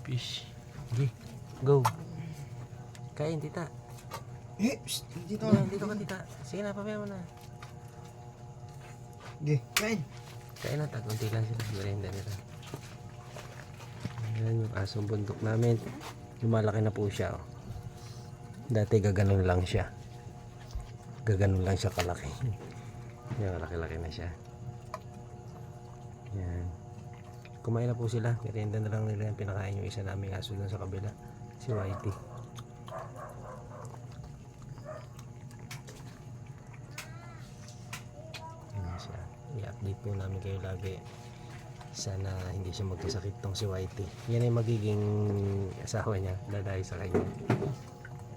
Fish. Okay, go. Kain, tita. Dito. Yan, dito ka, tita. Sige na, papaya mo na. Okay, kain. Kain na, tagunti lang sila. Merienda nila. Ayan yung asong bundok namin. Lumalaki na po siya. Oh. Dati gaganon lang siya. Gaganon lang siya kalaki. Yan, laki-laki na siya. Yan. Kumain na po sila. Merienda na lang nila yung pinakain yung isa naming aso dun sa kabila. Si Whitey. Yan siya. I-update po namin kayo lagi. Sana hindi siya magkasakit tong si Whitey. Yan ay magiging asawa niya. Dadayo sa kanya.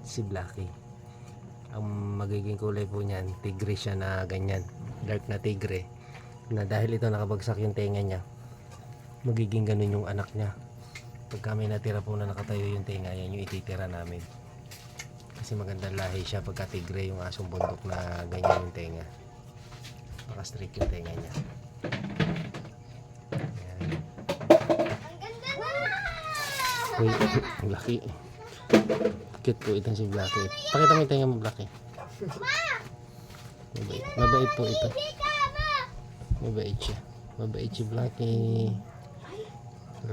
Si Blackie. Ang magiging kulay po niyan, tigre siya na ganyan. Dark na tigre. Na dahil ito nakabagsak yung tenga niya, magiging ganun yung anak niya. Pagka may natira po na nakatayo yung tenga, yan yung ititira namin. Kasi magandang lahi siya pagka tigre yung asong bundok na ganyan yung tenga. Naka-straight yung tenga niya. Ayan. Uy, Blackie. Cute po itong si Blackie. Pakita mo yung tenga mo, Blackie. Mabait. Mabait po ito. Mabait siya. Mabait si Blackie.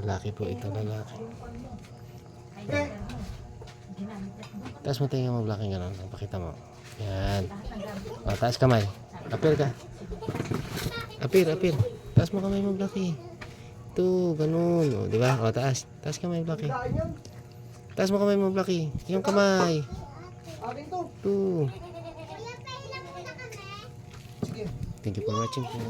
Lalaki po ito, lalaki. Taas mo tenga mo, Blackie, gano'n. Pakita mo. Yan. O, taas kamay. Apir ka. Apir. Taas mo kamay mo, Blackie. Ito, gano'n. O, diba? O, taas. Taas kamay, Blackie. Taas mo kamay mo, Blackie. Yung kamay. Ito. Thank you for watching po.